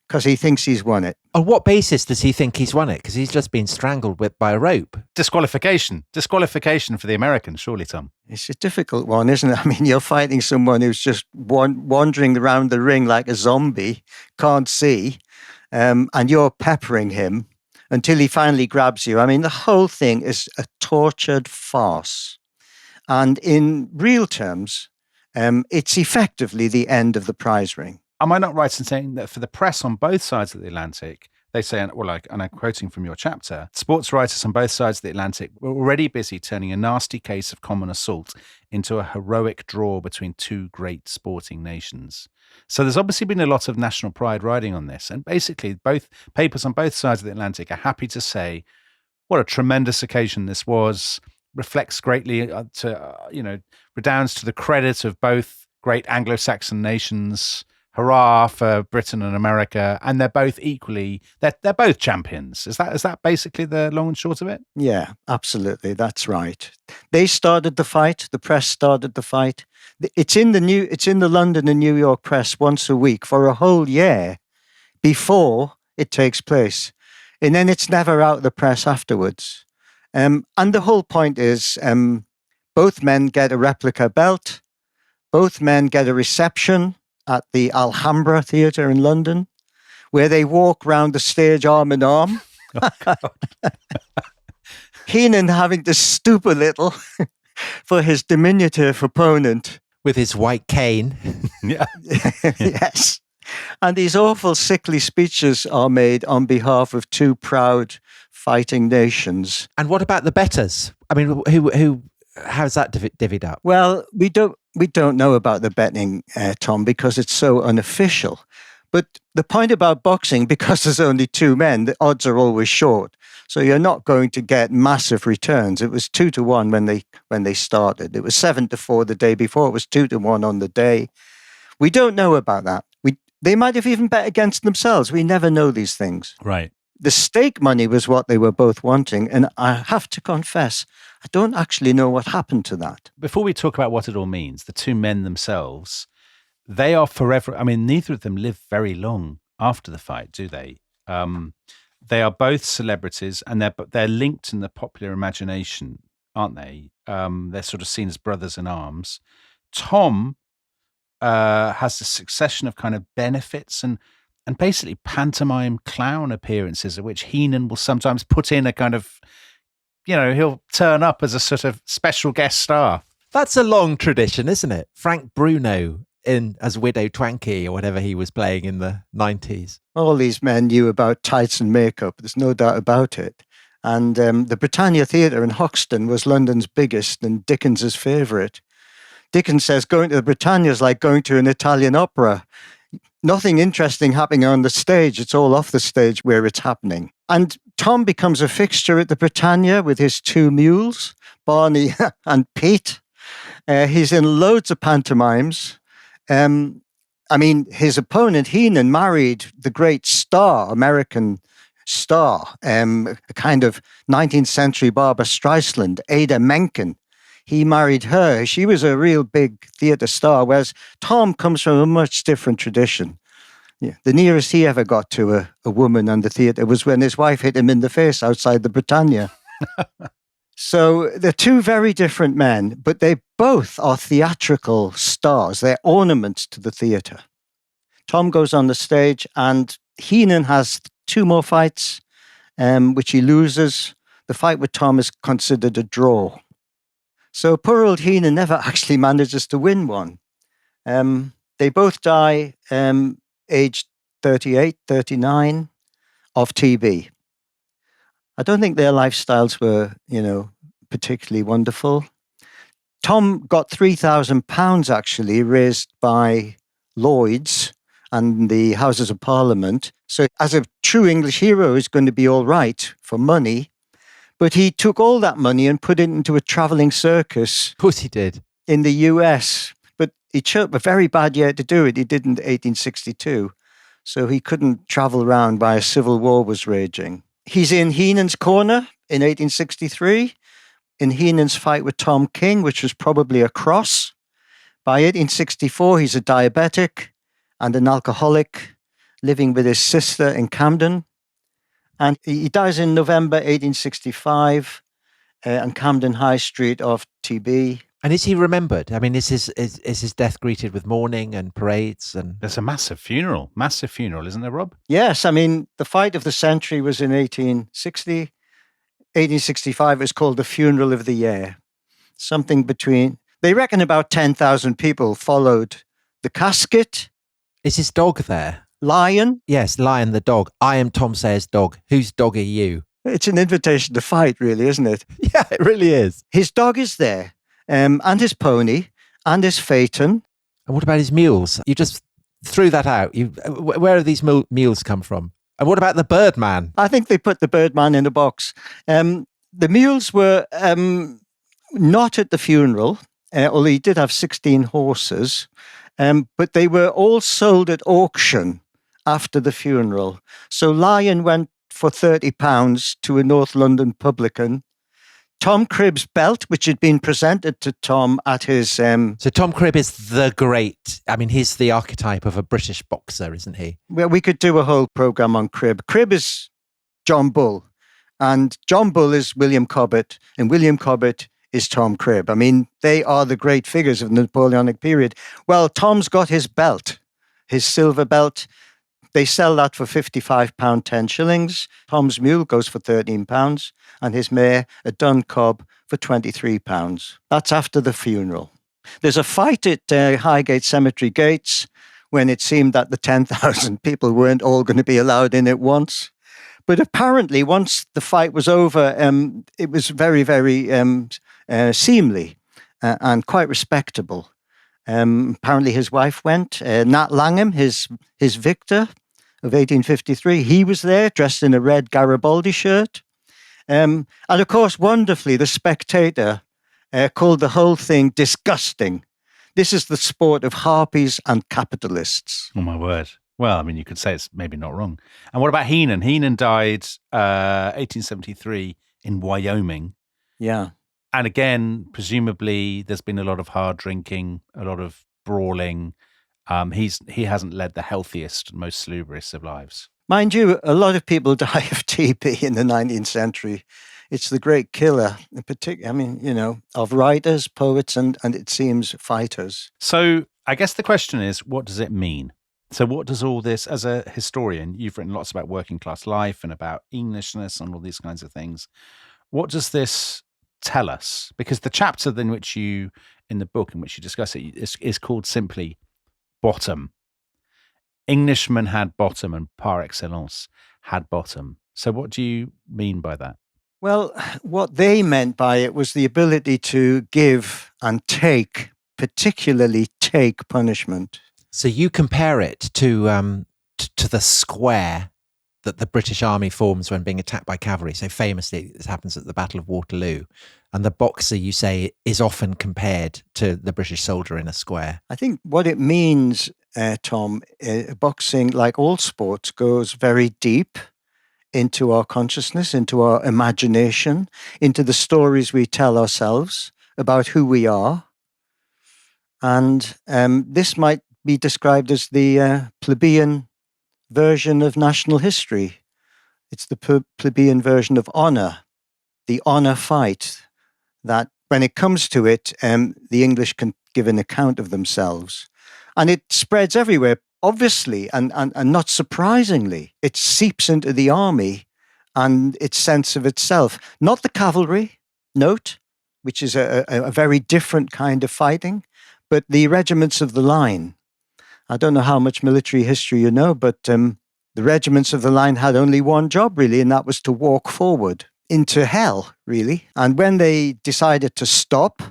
because he thinks he's won it. On what basis does he think he's won it? Because he's just been strangled by a rope. Disqualification for the Americans, surely, Tom. It's a difficult one, isn't it? I mean, you're fighting someone who's just wandering around the ring like a zombie, can't see, and you're peppering him until he finally grabs you. I mean, the whole thing is a tortured farce. And in real terms, it's effectively the end of the prize ring. Am I not right in saying that for the press on both sides of the Atlantic, they say, and I'm quoting from your chapter, sports writers on both sides of the Atlantic were already busy turning a nasty case of common assault into a heroic draw between two great sporting nations. So there's obviously been a lot of national pride riding on this. And basically, both papers on both sides of the Atlantic are happy to say what a tremendous occasion this was, reflects greatly redounds to the credit of both great Anglo-Saxon nations. Hurrah for Britain and America, and they're both equally they're both champions. Is that basically the long and short of it? Yeah, absolutely, that's right. They started the fight. The press started the fight. It's in the London and New York press once a week for a whole year before it takes place, and then it's never out of the press afterwards. And the whole point is, both men get a replica belt. Both men get a reception at the Alhambra Theatre in London, where they walk round the stage arm in arm. Oh, Heenan having to stoop a little for his diminutive opponent. With his white cane. Yeah. Yes. And these awful sickly speeches are made on behalf of two proud fighting nations. And what about the bettors? I mean, who how's that divvied up? Well, we don't know about the betting, Tom, because it's so unofficial. But the point about boxing, because there's only two men, the odds are always short. So you're not going to get massive returns. It was 2-1 when they started. It was 7-4 the day before. It was 2-1 on the day. We don't know about that. They might have even bet against themselves. We never know these things. Right. The stake money was what they were both wanting. And I have to confess, I don't actually know what happened to that. Before we talk about what it all means, the two men themselves, they are forever. I mean, neither of them live very long after the fight, do they? They are both celebrities, and they're linked in the popular imagination, aren't they? They're sort of seen as brothers in arms. Tom has a succession of kind of benefits and basically pantomime clown appearances, of which Heenan will sometimes put in a kind of, he'll turn up as a sort of special guest star. That's a long tradition, isn't it? Frank Bruno as Widow Twankey or whatever he was playing in the 90s. All these men knew about tights and makeup. There's no doubt about it. And the Britannia Theatre in Hoxton was London's biggest and Dickens's favourite. Dickens says going to the Britannia is like going to an Italian opera. Nothing interesting happening on the stage. It's all off the stage where it's happening. And Tom becomes a fixture at the Britannia with his two mules, Barney and Pete. He's in loads of pantomimes. His opponent, Heenan, married the great star, American star, a kind of 19th century Barbra Streisand, Ada Menken. He married her. She was a real big theatre star, whereas Tom comes from a much different tradition. Yeah. The nearest he ever got to a woman and the theatre was when his wife hit him in the face outside the Britannia. So they're two very different men, but they both are theatrical stars. They're ornaments to the theatre. Tom goes on the stage and Heenan has two more fights, which he loses. The fight with Tom is considered a draw. So poor old Heenan never actually manages to win one. They both die aged 38, 39 of TB. I don't think their lifestyles were, particularly wonderful. Tom got £3,000 actually raised by Lloyd's and the Houses of Parliament. So as a true English hero, he's going to be all right for money. But he took all that money and put it into a traveling circus. Of course he did. In the US. But he chose a very bad year to do it. He did in 1862. So he couldn't travel around while a civil war was raging. He's in Heenan's corner in 1863, in Heenan's fight with Tom King, which was probably a cross. By 1864, he's a diabetic and an alcoholic living with his sister in Camden. And he dies in November 1865 on Camden High Street of TB. And is he remembered? I mean, is his death greeted with mourning and parades? And there's a massive funeral, isn't there, Rob? Yes, I mean, the fight of the century was in 1860. 1865 is called the funeral of the year. Something between, they reckon about 10,000 people followed the casket. Is his dog there? Lion? Yes, Lion the dog. I am Tom Sayers' dog. Whose dog are you? It's an invitation to fight, really, isn't it? Yeah, it really is. His dog is there, and his pony, and his phaeton. And what about his mules? You just threw that out. Where have these mules come from? And what about the Birdman? I think they put the Birdman in a box. The mules were not at the funeral, although he did have 16 horses, but they were all sold at auction after the funeral. So Lion went for £30 to a North London publican. Tom Cribb's belt, which had been presented to Tom at his... So Tom Cribb is the great... I mean, he's the archetype of a British boxer, isn't he? Well, we could do a whole programme on Cribb. Cribb is John Bull, and John Bull is William Cobbett, and William Cobbett is Tom Cribb. I mean, they are the great figures of the Napoleonic period. Well, Tom's got his belt, his silver belt. They sell that for £55, 10 shillings. Tom's mule goes for £13, and his mare, a dun cob, for £23. That's after the funeral. There's a fight at Highgate Cemetery gates when it seemed that the 10,000 people weren't all going to be allowed in at once. But apparently, once the fight was over, it was very, very seemly and quite respectable. Apparently, his wife went. Nat Langham, his victor of 1853, he was there, dressed in a red Garibaldi shirt. And of course, wonderfully, the Spectator called the whole thing disgusting. This is the sport of harpies and capitalists. Oh, my word. Well, I mean, you could say it's maybe not wrong. And what about Heenan? Heenan died 1873 in Wyoming. Yeah. And again, presumably, there's been a lot of hard drinking, a lot of brawling. He hasn't led the healthiest, most salubrious of lives. Mind you, a lot of people die of TB in the 19th century. It's the great killer, in particular, I mean, of writers, poets, and it seems fighters. So I guess the question is, what does it mean? So what does all this, as a historian, you've written lots about working class life and about Englishness and all these kinds of things. What does this tell us? Because the chapter in the book in which you discuss it is called simply Bottom. Englishmen had bottom and par excellence had bottom. So what do you mean by that? Well, what they meant by it was the ability to give and take, particularly take punishment. So you compare it to the square that the British Army forms when being attacked by cavalry. So famously, this happens at the Battle of Waterloo. And the boxer, you say, is often compared to the British soldier in a square. I think what it means, Tom, boxing, like all sports, goes very deep into our consciousness, into our imagination, into the stories we tell ourselves about who we are. And this might be described as the plebeian version of national history. It's the plebeian version of honor, the honor fight, that when it comes to it, the English can give an account of themselves. And it spreads everywhere, obviously, and not surprisingly. It seeps into the army and its sense of itself. Not the cavalry, note, which is a very different kind of fighting, but the regiments of the line. I don't know how much military history you know, but the regiments of the line had only one job, really, and that was to walk forward into hell, really. And when they decided to stop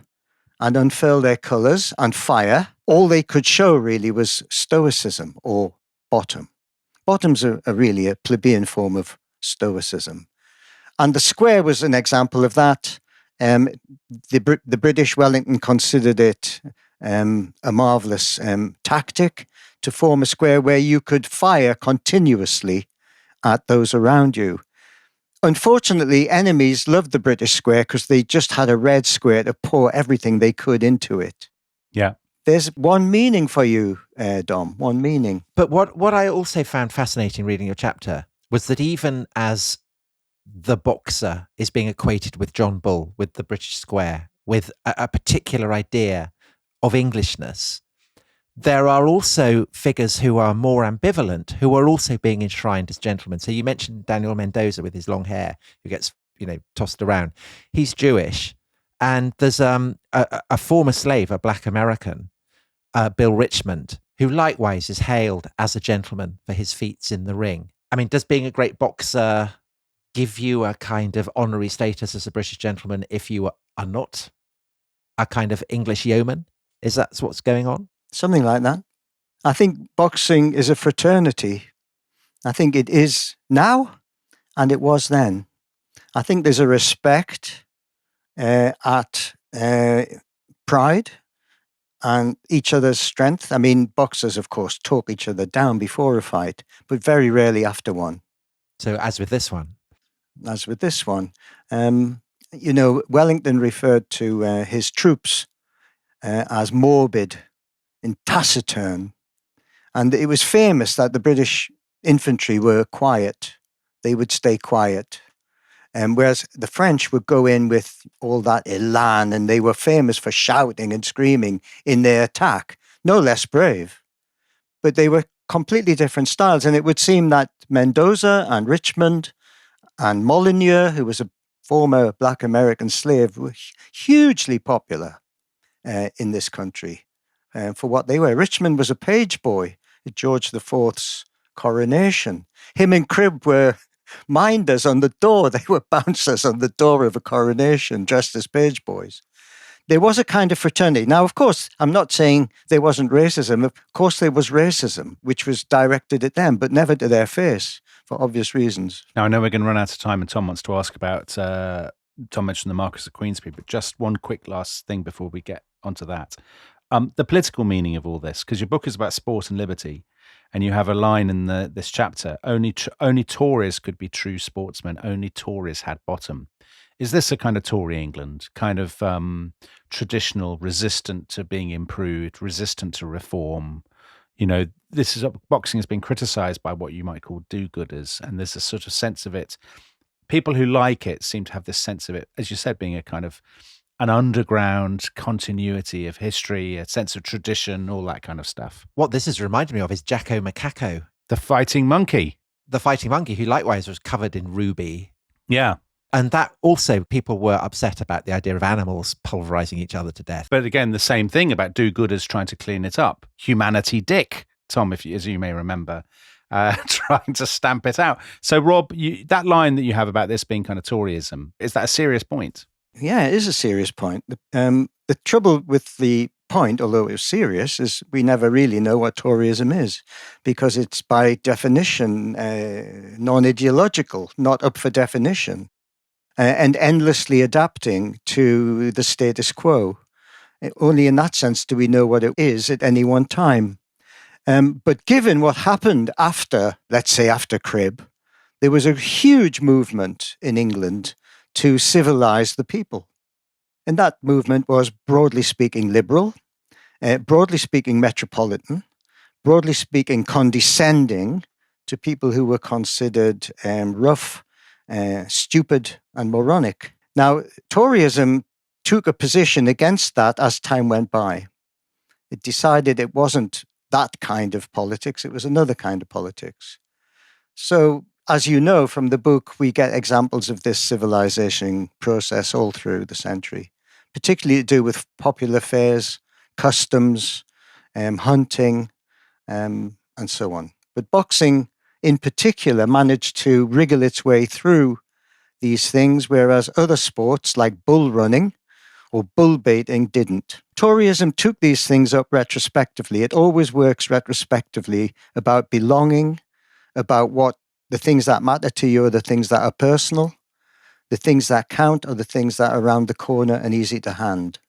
and unfurl their colours and fire, all they could show, really, was stoicism or bottom. Bottoms are really a plebeian form of stoicism. And the square was an example of that. The British Wellington considered it a marvellous tactic to form a square where you could fire continuously at those around you. Unfortunately, enemies loved the British square because they just had a red square to pour everything they could into it. Yeah. There's one meaning for you, Dom, one meaning. But what I also found fascinating reading your chapter was that even as the boxer is being equated with John Bull, with the British square, with a particular idea of Englishness, there are also figures who are more ambivalent, who are also being enshrined as gentlemen. So you mentioned Daniel Mendoza with his long hair, who gets, tossed around. He's Jewish. And there's a former slave, a black American, Bill Richmond, who likewise is hailed as a gentleman for his feats in the ring. I mean, does being a great boxer give you a kind of honorary status as a British gentleman if you are not a kind of English yeoman? Is that what's going on? Something like that. I think boxing is a fraternity. I think it is now, and it was then. I think there's a respect at pride and each other's strength. I mean, boxers, of course, talk each other down before a fight, but very rarely after one. So as with this one? As with this one. Wellington referred to his troops as morbid and taciturn. And it was famous that the British infantry were quiet. They would stay quiet. Whereas the French would go in with all that elan, and they were famous for shouting and screaming in their attack. No less brave. But they were completely different styles. And it would seem that Mendoza and Richmond and Molyneux, who was a former black American slave, were hugely popular in this country for what they were. Richmond was a page boy at George IV's coronation. Him and Cribb were minders on the door. They were bouncers on the door of a coronation dressed as page boys. There was a kind of fraternity. Now, of course, I'm not saying there wasn't racism. Of course, there was racism, which was directed at them, but never to their face for obvious reasons. Now, I know we're going to run out of time, and Tom wants to ask about, Tom mentioned the Marquis of Queensberry, but just one quick last thing before we get onto that. The political meaning of all this, because your book is about sport and liberty, and you have a line in this chapter, only Tories could be true sportsmen, only Tories had bottom. Is this a kind of Tory England, kind of traditional, resistant to being improved, resistant to reform, boxing has been criticized by what you might call do-gooders, and there's a sort of sense of it. People who like it seem to have this sense of it, as you said, being a kind of an underground continuity of history, a sense of tradition, all that kind of stuff. What this has reminded me of is Jacko Macaco, the fighting monkey. The fighting monkey, who likewise was covered in ruby. Yeah. And that also, people were upset about the idea of animals pulverizing each other to death. But again, the same thing about do-gooders trying to clean it up. Humanity Dick, Tom, as you may remember, trying to stamp it out. So, Rob, that line that you have about this being kind of Toryism, is that a serious point? Yeah, it is a serious point. The trouble with the point, although it was serious, is we never really know what Toryism is, because it's by definition non-ideological, not up for definition, and endlessly adapting to the status quo. Only in that sense do we know what it is at any one time. But given what happened after, let's say after Crib, there was a huge movement in England to civilize the people. And that movement was, broadly speaking, liberal, broadly speaking, metropolitan, broadly speaking, condescending to people who were considered rough, stupid, and moronic. Now, Toryism took a position against that as time went by. It decided it wasn't that kind of politics, it was another kind of politics. So, as you know from the book, we get examples of this civilization process all through the century, particularly to do with popular fairs, customs, hunting, and so on. But boxing in particular managed to wriggle its way through these things, whereas other sports like bull running or bull baiting didn't. Toryism took these things up retrospectively. It always works retrospectively about belonging, about what the things that matter to you are the things that are personal. The things that count are the things that are around the corner and easy to hand.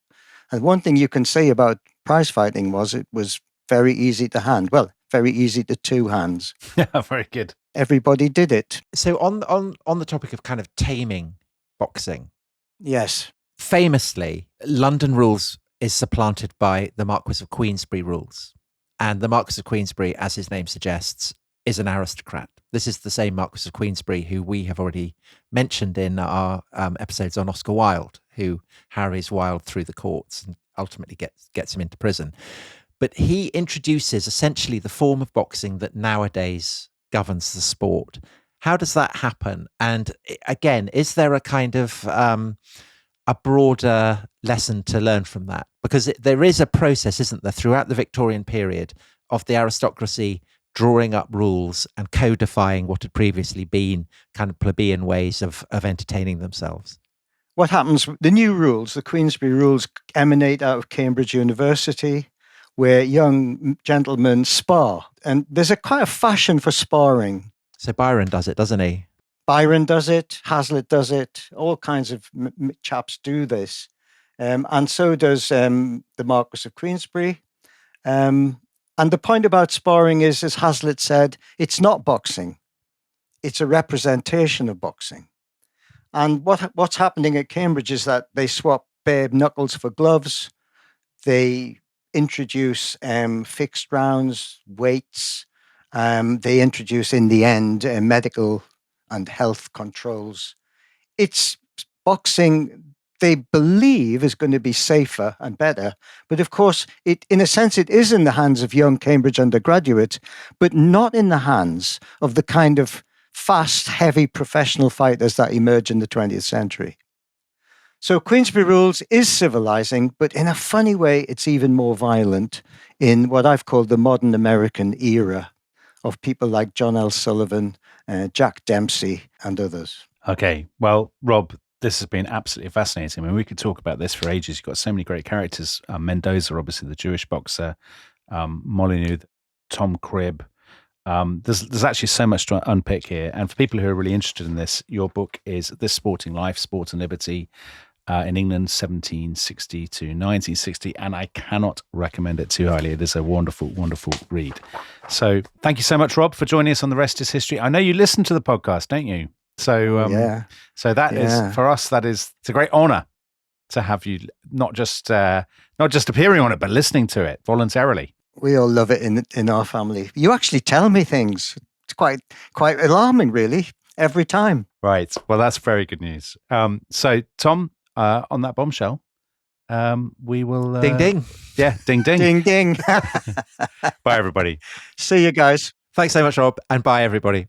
And one thing you can say about prize fighting was it was very easy to hand. Well, very easy to two hands. Yeah, very good. Everybody did it. So on the topic of kind of taming boxing, Yes. famously, London rules is supplanted by the Marquis of Queensberry rules. And the Marquis of Queensberry, as his name suggests, is an aristocrat. This is the same Marquis of Queensberry who we have already mentioned in our episodes on Oscar Wilde, who harries Wilde through the courts and ultimately gets him into prison. But he introduces essentially the form of boxing that nowadays governs the sport. How does that happen? And again, is there a kind of a broader lesson to learn from that? Because there is a process, isn't there, throughout the Victorian period of the aristocracy drawing up rules and codifying what had previously been kind of plebeian ways of entertaining themselves. What happens, the new rules, the Queensberry rules, emanate out of Cambridge University, where young gentlemen spar. And there's quite a fashion for sparring. So Byron does it, doesn't he? Byron does it, Hazlitt does it, all kinds of chaps do this. And so does the Marquis of Queensberry. And the point about sparring is, as Hazlitt said, it's not boxing. It's a representation of boxing. And what's happening at Cambridge is that they swap bare-knuckles for gloves. They introduce fixed rounds, weights. They introduce, in the end, medical and health controls. It's boxing they believe is going to be safer and better. But of course, in a sense, it is in the hands of young Cambridge undergraduates, but not in the hands of the kind of fast, heavy professional fighters that emerge in the 20th century. So Queensberry rules is civilizing, but in a funny way, it's even more violent in what I've called the modern American era of people like John L. Sullivan, Jack Dempsey, and others. Okay, well, Rob, this has been absolutely fascinating. I mean, we could talk about this for ages. You've got so many great characters. Mendoza, obviously, the Jewish boxer, Molyneux, Tom Cribb. There's actually so much to unpick here. And for people who are really interested in this, your book is This Sporting Life, Sport and Liberty in England, 1760 to 1960. And I cannot recommend it too highly. It is a wonderful, wonderful read. So thank you so much, Rob, for joining us on The Rest Is History. I know you listen to the podcast, don't you? So, so that is for us. It's a great honor to have you not just appearing on it, but listening to it voluntarily. We all love it in our family. You actually tell me things. It's quite alarming, really, every time. Right. Well, that's very good news. So, Tom, on that bombshell, we will... Ding, ding. Yeah, ding, ding. Ding, ding. Bye, everybody. See you guys. Thanks so much, Rob, and bye, everybody.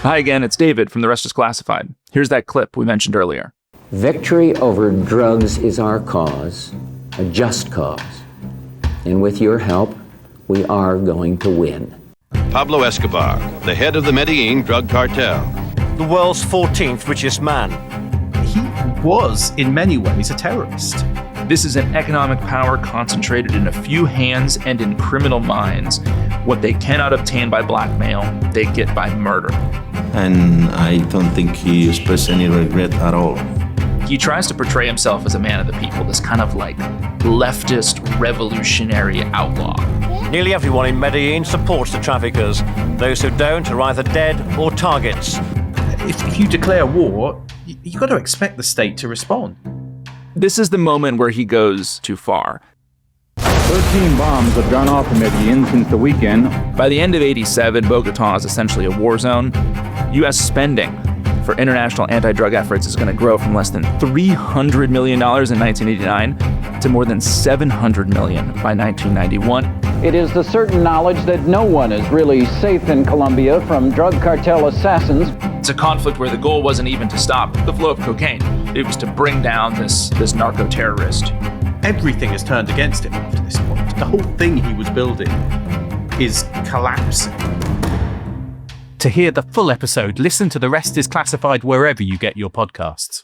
Hi again, it's David from the Rest Is Clasified. Here's that clip we mentioned earlier. Victory over drugs is our cause, a just cause. And with your help, we are going to win. Pablo Escobar, the head of the Medellin drug cartel. The world's 14th richest man. He was, in many ways, a terrorist. This is an economic power concentrated in a few hands and in criminal minds. What they cannot obtain by blackmail, they get by murder. And I don't think he expressed any regret at all. He tries to portray himself as a man of the people, this kind of like leftist revolutionary outlaw. Nearly everyone in Medellin supports the traffickers. Those who don't are either dead or targets. If you declare war, you've got to expect the state to respond. This is the moment where he goes too far. 13 bombs have gone off in Medellin since the weekend. By the end of '87, Bogota is essentially a war zone. U.S. spending for international anti-drug efforts is going to grow from less than $300 million in 1989 to more than $700 million by 1991. It is the certain knowledge that no one is really safe in Colombia from drug cartel assassins. It's a conflict where the goal wasn't even to stop the flow of cocaine. It was to bring down this narco-terrorist. Everything has turned against him after this point. The whole thing he was building is collapsing. To hear the full episode, listen to The Rest Is Classified wherever you get your podcasts.